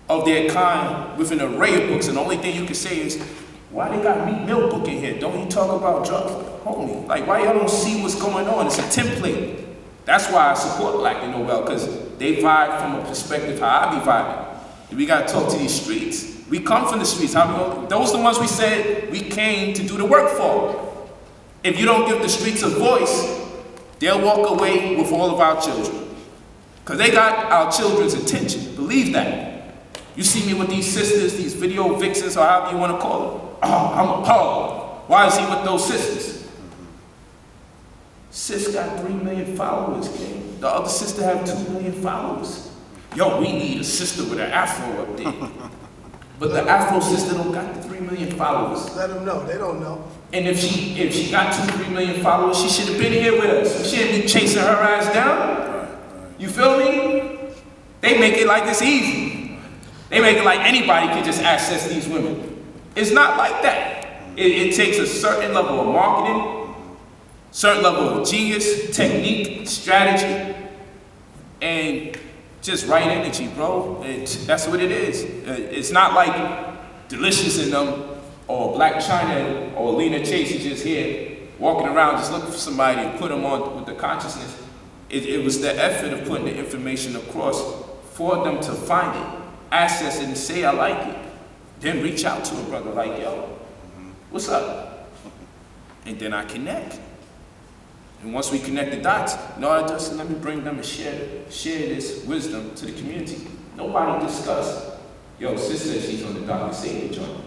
of their kind with an array of books, and the only thing you can say is, why they got Meek Mill book in here? Don't you talk about drugs? Homie, like, why y'all don't see what's going on? It's a template. That's why I support Black and Nobel, because they vibe from a perspective how I be vibing. We gotta talk to these streets. We come from the streets. Those are the ones we said we came to do the work for. If you don't give the streets a voice, they'll walk away with all of our children. Because they got our children's attention. Believe that. You see me with these sisters, these video vixens, or however you want to call them. Oh, I'm appalled. Why is he with those sisters? Sis got 3 million followers, King. The other sister have 2 million followers. Yo, we need a sister with an afro up there. But the afro sister don't got the 3 million followers. Let them know, they don't know. And if she got 2-3 million followers, she should have been here with us. She shouldn't be chasing her ass down. You feel me? They make it like it's easy. They make it like anybody can just access these women. It's not like that. It takes a certain level of marketing, certain level of genius, technique, strategy, and just right energy, bro. That's what it is. It's not like Delicious in them or Black China or Lena Chase is just here walking around just looking for somebody to put them on with the consciousness. It was the effort of putting the information across for them to find it, access it, and say, I like it. Then reach out to a brother like, yo, what's up? And then I connect. And once we connect the dots, no, just let me bring them and share this wisdom to the community. Nobody discussed, yo, sis says she's on the Dr. Savior joint.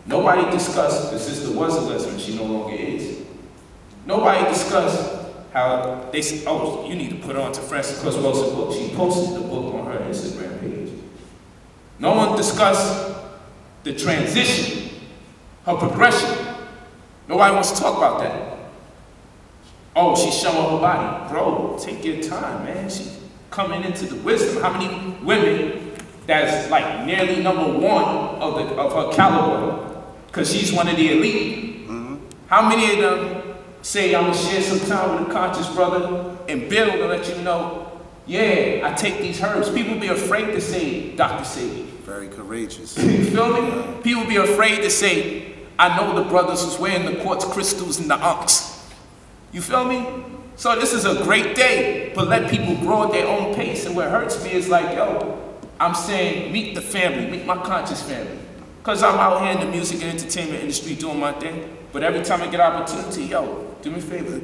Nobody discussed the sister was a lesbian, she no longer is. Nobody discussed how they said, oh, you need to put on to Frances Cress Wilson book. She posted the book on her Instagram page. No one discussed the transition, her progression. Nobody wants to talk about that. Oh, she's showing her body. Bro, take your time, man. She's coming into the wisdom. How many women that's like nearly #1 of her caliber, because she's one of the elite. How many of them say, I'm gonna share some time with a conscious brother and build and let you know, yeah, I take these herbs. People be afraid to say, Dr. Sadie. Very courageous. You feel me? People be afraid to say, I know the brothers who's wearing the quartz crystals and the unks. You feel me? So this is a great day, but let people grow at their own pace. And what hurts me is like, yo, I'm saying, meet the family, meet my conscious family. Because I'm out here in the music and entertainment industry doing my thing. But every time I get an opportunity, yo, do me a favor.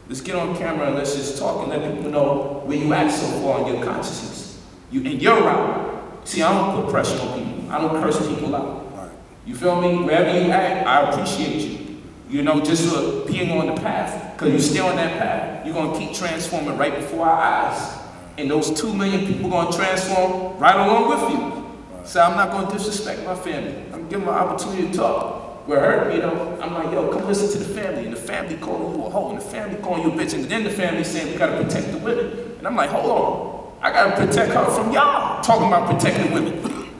Let's get on camera and let's just talk and let people know where you at so far in your consciousness. In your route. See, I don't put pressure on people. I don't curse people out. You feel me? Wherever you at, I appreciate you. You know, just for being on the path. Because you stay on that path, you're going to keep transforming right before our eyes. And those 2 million people going to transform right along with you. So I'm not going to disrespect my family. I'm going to give them an opportunity to talk. What hurt me, though, I'm like, yo, come listen to the family. And the family calling you a hoe. And the family calling you a bitch. And then the family saying, we got to protect the women. And I'm like, hold on. I got to protect her from y'all. Talking about protecting women.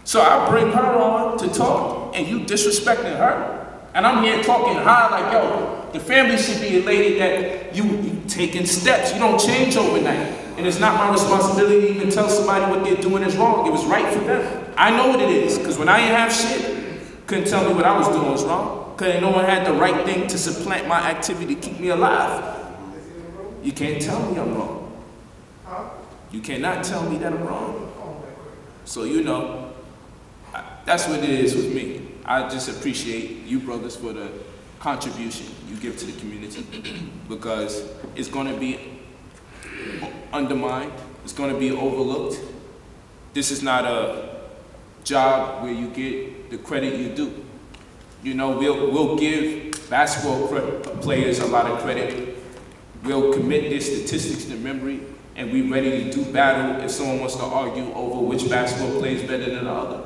So I bring her on to talk. And you disrespecting her. And I'm here talking high like, yo, the family should be elated that you taking steps. You don't change overnight. And it's not my responsibility to even tell somebody what they're doing is wrong. It was right for them. I know what it is. Because when I didn't have shit, couldn't tell me what I was doing was wrong. Because no one had the right thing to supplant my activity to keep me alive. You can't tell me I'm wrong. You cannot tell me that I'm wrong. So, you know, that's what it is with me. I just appreciate you brothers for the contribution you give to the community because it's going to be undermined. It's going to be overlooked. This is not a job where you get the credit you do. You know, we'll give basketball players a lot of credit. We'll commit their statistics to memory, and we're ready to do battle if someone wants to argue over which basketball player is better than the other.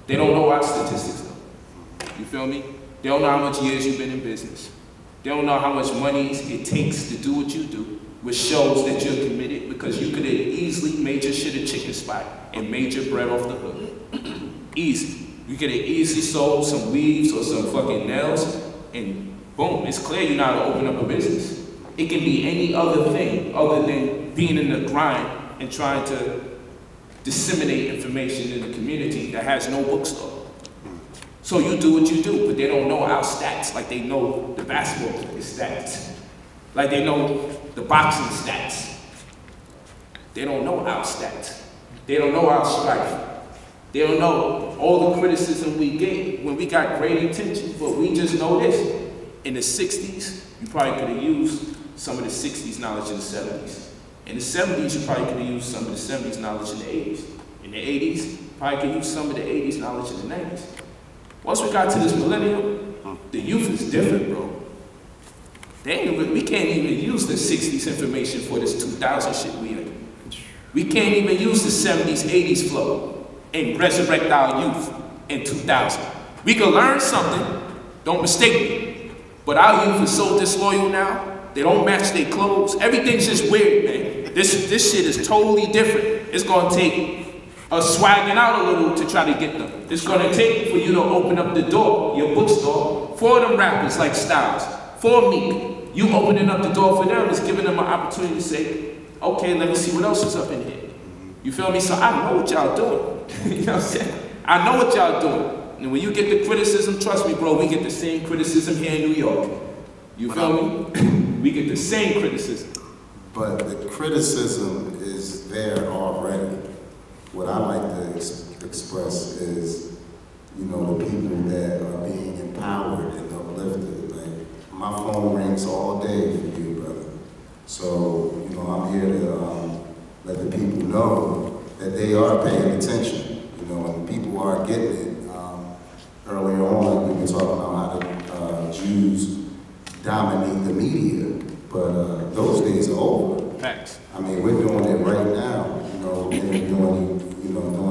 They don't know our statistics, though. You feel me? They don't know how much years you've been in business. They don't know how much money it takes to do what you do, which shows that you're committed because you could have easily made your shit a chicken spot and made your bread off the hook. Easy. You could have easily sold some weaves or some fucking nails and boom, it's clear you know how to open up a business. It can be any other thing other than being in the grind and trying to disseminate information in the community that has no bookstore. So you do what you do, but they don't know our stats like they know the basketball stats, like they know the boxing stats. They don't know our stats. They don't know our strife. They don't know all the criticism we get when we got great intentions, but we just know this. In the 60s, you probably could have used some of the 60s knowledge in the 70s. In the 70s, you probably could have used some of the 70s knowledge in the 80s. In the 80s, you probably could use some of the 80s knowledge in the 90s. Once we got to this millennium, the youth is different, bro. We can't even use the 60s information for this 2000 shit we in. We can't even use the 70s, 80s flow and resurrect our youth in 2000. We can learn something, don't mistake me, but our youth is so disloyal now, they don't match their clothes. Everything's just weird, man. This shit is totally different. It's gonna take us swagging out a little to try to get them. It's gonna take for you to open up the door, your bookstore, for them rappers like Styles, for me. You opening up the door for them is giving them an opportunity to say, okay, let me see what else is up in here. You feel me? So I know what y'all doing. You know what I'm saying? I know what y'all doing. And when you get the criticism, trust me, bro, we get the same criticism here in New York. You feel me? We get the same criticism. But the criticism is there already. What I like to express is, you know, the people that are being empowered and uplifted. Like, my phone rings all day for you, brother. So, you know, I'm here to let the people know that they are paying attention, you know, and people are getting it. Earlier on, we were talking about how the Jews dominate the media, but those days are over. Facts. I mean, we're doing it right now, you know, doing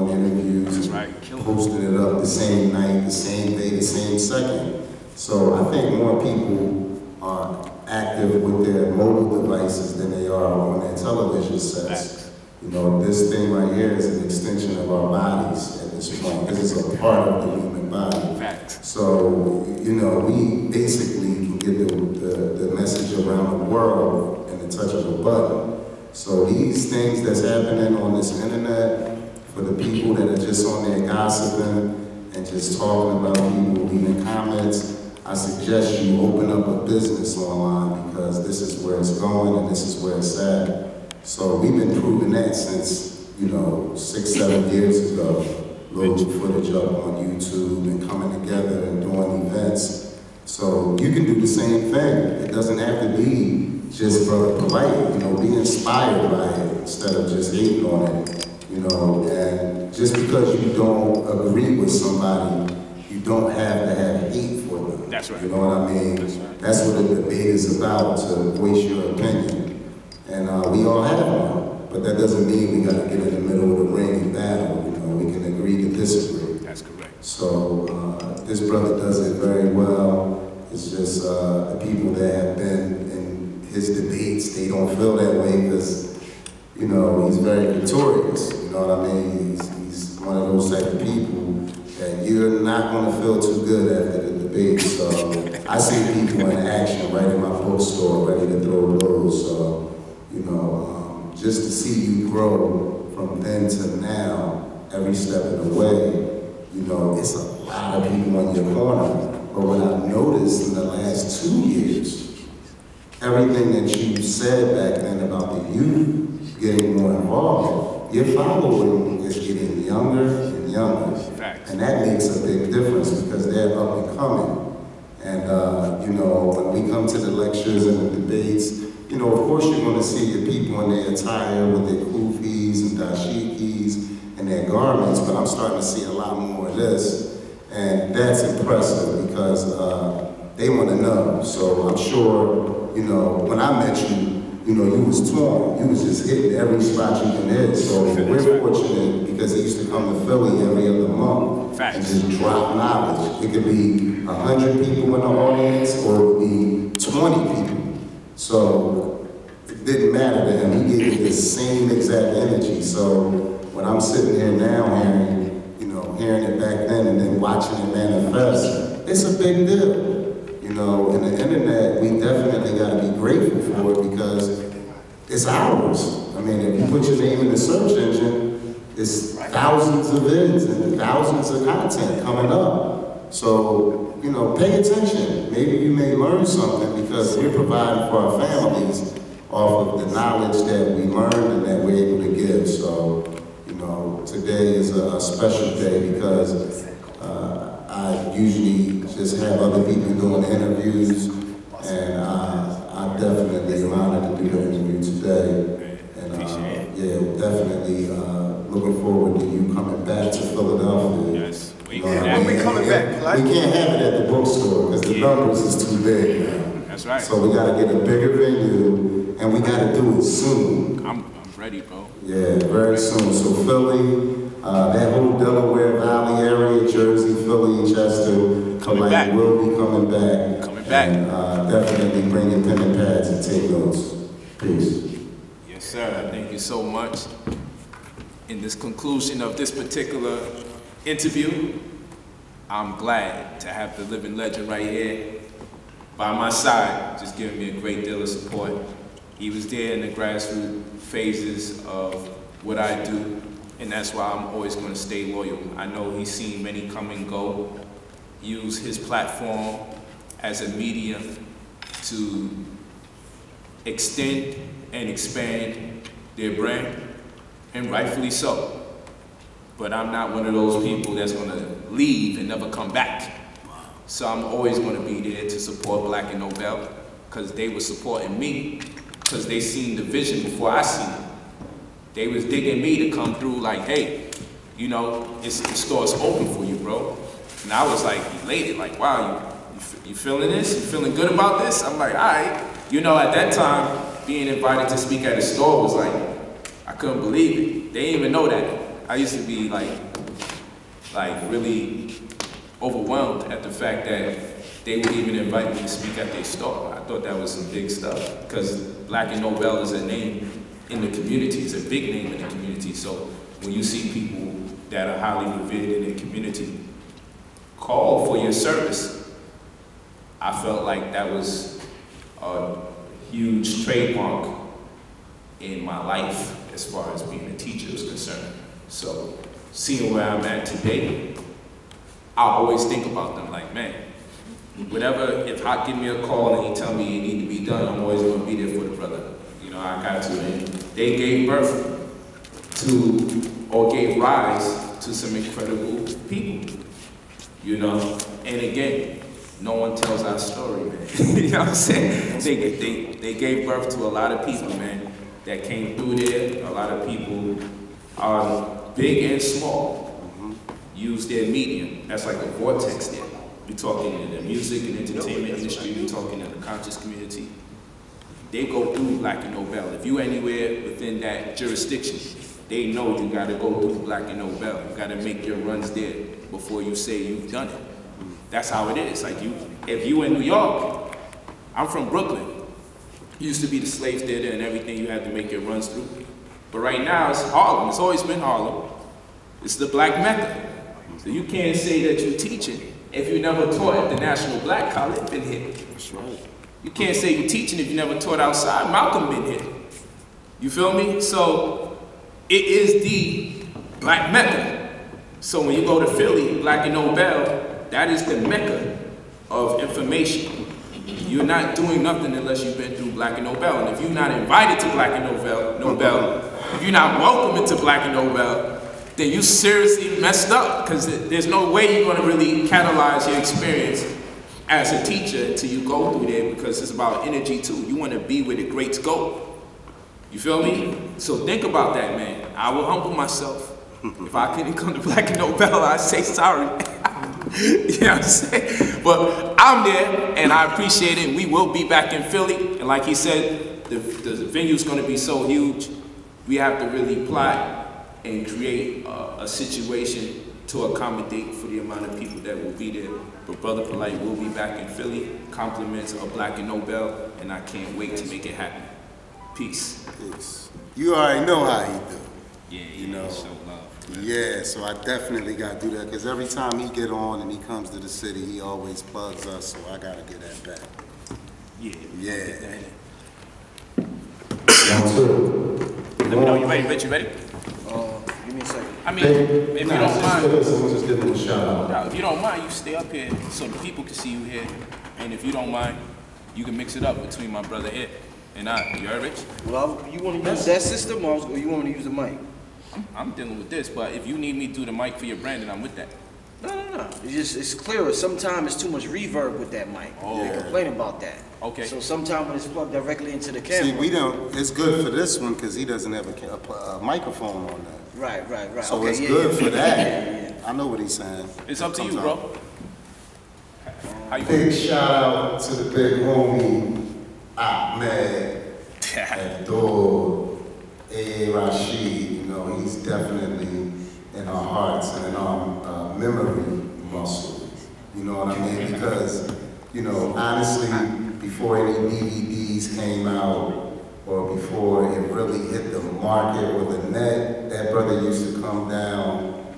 interviews, right. Posting it up the same night, the same day, the same second. So I think more people are active with their mobile devices than they are on their television sets. Facts. You know, this thing right here is an extension of our bodies at this point, because it's a part of the human body. Facts. So, you know, we basically can get the message around the world in the touch of a button. So these things that's happening on this internet, for the people that are just on there gossiping and just talking about people, leaving comments, I suggest you open up a business online, because this is where it's going and this is where it's at. So we've been proving that since, you know, 6, 7 years ago. Loads of footage up on YouTube and coming together and doing events. So you can do the same thing. It doesn't have to be just Brother Polite, you know, be inspired by it instead of just hating on it, you know. And just because you don't agree with somebody, you don't have to have hate for them. That's right. You know what I mean? That's right. That's what the debate is about, to voice your opinion. And we all have one, but that doesn't mean we got to get in the middle of the ring and battle. You know, we can agree to disagree. That's correct. So this brother does it very well. It's just the people that have been in his debates, they don't feel that way because, you know, he's very victorious. You know what I mean? He's one of those type of people that you're not going to feel too good after the debate. So I see people in action right in my bookstore, ready to throw blows. So, you know, just to see you grow from then to now, every step of the way, you know, it's a lot of people in your corner. But what I've noticed in the last 2 years, everything that you said back then about the youth getting more involved, your following is getting younger and younger. Facts. And that makes a big difference because they're up and coming. And, you know, when we come to the lectures and the debates, you know, of course you're going to see your people in their attire with their kufis and dashikis and their garments, but I'm starting to see a lot more of this. And that's impressive because they want to know. So I'm sure, you know, when I met you, you know, you was torn. You was just hitting every spot you can hit. So we're fortunate because they used to come to Philly every other month. Facts. And just drop knowledge. It could be 100 people in the audience or it would be 20 people. So it didn't matter to him. He gave me the same exact energy. So when I'm sitting here now hearing it back then and then watching it manifest, it's a big deal. You know, and the internet, we definitely got to be grateful for it because it's ours. I mean, if you put your name in the search engine, it's thousands of vids and thousands of content coming up. So, you know, pay attention. Maybe you may learn something because we're providing for our families off of the knowledge that we learned and that we're able to give. So, you know, today is a special day because I usually just have other people doing interviews, and I definitely am honored to do the interview today. And yeah, definitely looking forward to you coming back to Philadelphia. Yes, we coming back. We can't have it at the bookstore because the numbers is too big now. That's right. So we got to get a bigger venue, and we got to do it soon. I'm ready, bro. Yeah, very soon. So Philly, that whole Delaware Valley area, Jersey, Philly, Chester, Coming back. will be coming back. Coming back. And definitely bring your pen and pads and take notes. Peace. Yes, sir. Thank you so much. In this conclusion of this particular interview, I'm glad to have the living legend right here by my side, just giving me a great deal of support. He was there in the grassroots phases of what I do, and that's why I'm always going to stay loyal. I know he's seen many come and go, use his platform as a medium to extend and expand their brand, and rightfully so. But I'm not one of those people that's going to leave and never come back. So I'm always going to be there to support Black and Nobel, because they were supporting me, because they seen the vision before I seen it. They was digging me to come through like, hey, you know, the store's open for you, bro. And I was like elated, like, wow, you feeling this? You feeling good about this? I'm like, all right. You know, at that time, being invited to speak at a store was like, I couldn't believe it. They didn't even know that. I used to be like really overwhelmed at the fact that they would even invite me to speak at their store. I thought that was some big stuff, because Black and Nobel is a name in the community. It's a big name in the community. So when you see people that are highly revered in their community call for your service, I felt like that was a huge trademark in my life as far as being a teacher is concerned. So seeing where I'm at today, I always think about them like, man, whatever, if Hot give me a call and he tell me it need to be done, I'm always going to be there for the brother. You know, I got to. And they gave birth to, or gave rise to some incredible people, you know. And again, no one tells our story, man. You know what I'm saying? They gave birth to a lot of people, man, that came through there. A lot of people are big and small, use their medium. That's like a vortex there. We're talking in the music and entertainment industry, we're talking in the conscious community. They go through Black and Nobel. If you anywhere within that jurisdiction, they know you gotta go through Black and Nobel. You gotta make your runs there before you say you've done it. That's how it is. Like if you in New York, I'm from Brooklyn. Used to be the slave theater and everything you had to make your runs through. But right now it's Harlem. It's always been Harlem. It's the Black Mecca. So you can't say that you're teaching if you never taught at the National Black College been here. That's right. You can't say you're teaching if you never taught outside. Malcolm been here. You feel me? So it is the Black Mecca. So when you go to Philly, Black and Nobel, that is the Mecca of information. You're not doing nothing unless you've been through Black and Nobel. And if you're not invited to Black and Nobel, if you're not welcome into Black and Nobel, then you seriously messed up, because there's no way you're going to really catalyze your experience as a teacher until you go through there, because it's about energy too. You want to be where the greats go. You feel me? So think about that, man. I will humble myself. If I couldn't come to Black and Nobel, I'd say sorry. You know what I'm saying? But I'm there, and I appreciate it. We will be back in Philly. And like he said, the venue's going to be so huge, we have to really plot and create a situation to accommodate for the amount of people that will be there. But Brother POLIGHT will be back in Philly. Compliments of Black and Nobel, and I can't wait to make it happen. Peace. Peace. You already know how he do. Yeah, you know. So love. Yeah, so I definitely got to do that, because every time he get on and he comes to the city, he always plugs us, so I got to get that back. Yeah. Yeah. Let me know you ready. Bet you ready? Give me a second. I mean, if you don't mind, someone just give them a shout out. if you don't mind, you stay up here so the people can see you here. And if you don't mind, you can mix it up between my brother here and I. You heard, Rich? Well, you want to use that system or you want to use the mic? I'm dealing with this, but if you need me to do the mic for your brand, then I'm with that. No. It's clearer. Sometimes it's too much reverb with that mic. Oh. They complain about that. Okay. So sometimes when it's plugged directly into the camera. See, we don't, it's good for this one because he doesn't have a microphone on that. Right. So okay, it's good for that. Yeah. I know what he's saying. It's up to you, bro. How you Big shout out to the big homie, Ahmed, Abdul, A. Rashid. You know, he's definitely in our hearts and in our memory muscle. You know what I mean? Because, you know, honestly, before any DVDs came out, or before it really hit the market or the net, that brother used to come down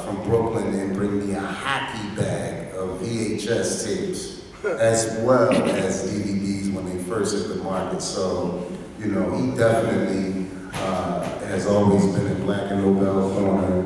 from Brooklyn and bring me a hockey bag of VHS tapes, as well as DVDs when they first hit the market. So, you know, he definitely has always been in Black and Nobel corner,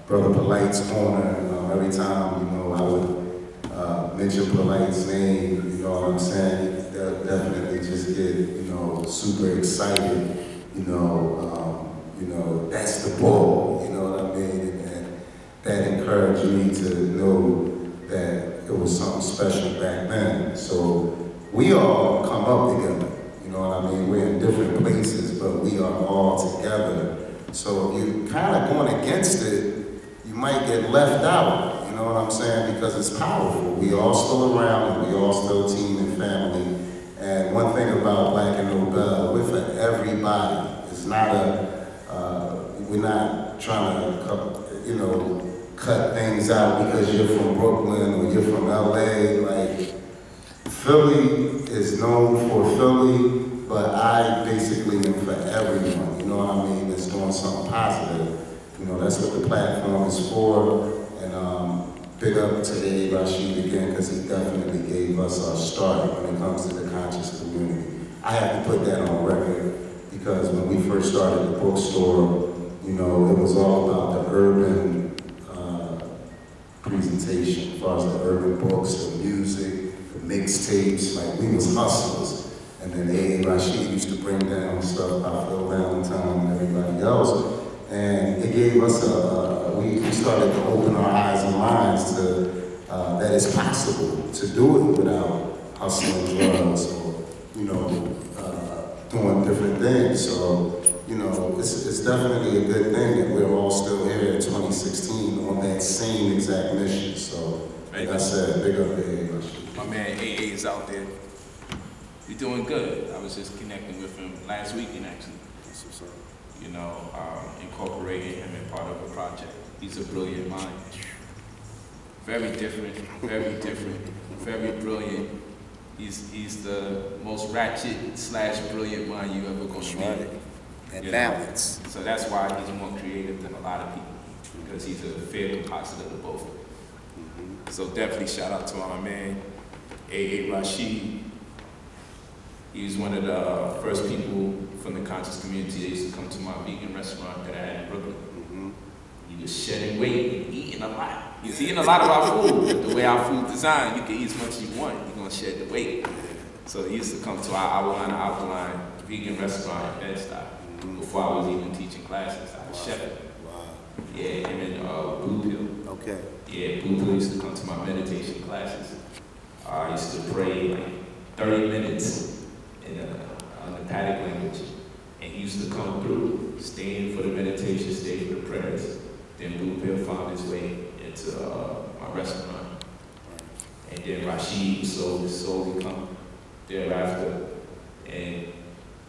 Brother Polite's corner. Every time, you know, I would mention Polite's name, you know what I'm saying? They'll definitely just get, you know, super excited. You know, that's the ball. You know what I mean? And that encouraged me to know that it was something special back then. So we all come up together. You know what I mean? We're in different places, but we are all together. So if you're kind of going against it, you might get left out. You know what I'm saying? Because it's powerful. We all still around, and we all still team and family. And one thing about Black and Nobel, we're for everybody. It's not we're not trying to, you know, cut things out because you're from Brooklyn or you're from LA. Like, Philly is known for Philly, but I basically am for everyone. You know what I mean? That's doing something positive. You know, that's what the platform is for. And big up to A. Rashid again, because he definitely gave us our start when it comes to the conscious community. I have to put that on record because when we first started the bookstore, you know, it was all about the urban presentation, as far as the urban books, the music, the mixtapes. Like, we was hustlers. And then A. Rashid used to bring down stuff by Phil Valentine and everybody else. And it gave us we started to open our eyes and minds to that it's possible to do it without hustling drugs or, you know, doing different things. So, you know, it's definitely a good thing that we're all still here in 2016 on that same exact mission. So, like I said, big up to A. My man AA is out there. He's doing good. I was just connecting with him last weekend, actually. That's what's up. You know, incorporating him in part of a project. He's a brilliant mind. Very different, very brilliant. He's the most ratchet / brilliant mind you ever gonna meet. And balance. So that's why he's more creative than a lot of people, because he's a fair composite of both. So definitely shout out to my man, A.A. Rashid. He was one of the first people from the conscious community that used to come to my vegan restaurant that I had in Brooklyn. He was shedding weight and eating a lot. He's eating a lot of our food. The way our food designed, you can eat as much as you want. You're gonna shed the weight. So he used to come to our Alkaline vegan restaurant in Bed-Stuy before I was even teaching classes. I was chefing. Wow. Yeah, him and Blue Pill. Okay. Yeah, Blue Pill used to come to my meditation classes. I used to pray like 30 minutes on the Paddock language. And he used to come through, staying for the meditation, stay for the prayers. Then Blue Pill found his way into my restaurant. And then Rashid slowly come thereafter. And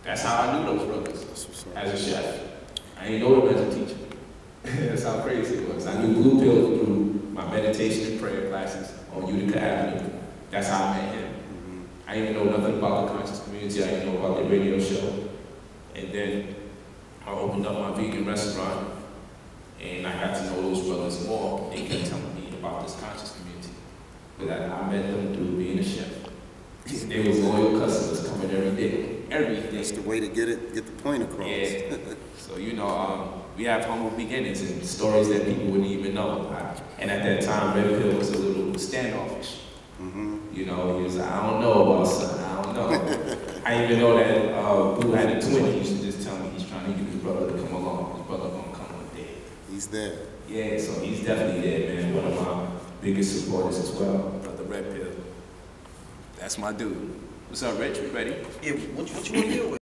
that's how I knew those brothers, as a chef. I didn't know them as a teacher. That's how crazy it was. I knew Blue Pill through my meditation and prayer classes on Utica Avenue. That's how I met him. I didn't know nothing about the conscious community. I didn't know about the radio show. And then I opened up my vegan restaurant, and I got to know those brothers more. They kept telling me about this conscious community. But I met them through being a chef. They were loyal customers coming every day. everything. That's the way to get the point across. Yeah. So, you know, we have humble beginnings and stories that people wouldn't even know. And at that time, Red Pill was a little standoffish. You know, he was like, I don't know about son, I don't know. I didn't even know that Boo had a twin. He used to just tell me he's trying to get his brother to come along. His brother gonna come one day. He's there. Yeah, so he's definitely there, man. One of my biggest supporters as well, Brother Red Pill. That's my dude. What's up, Rich? You ready? Yeah, what you want to deal with?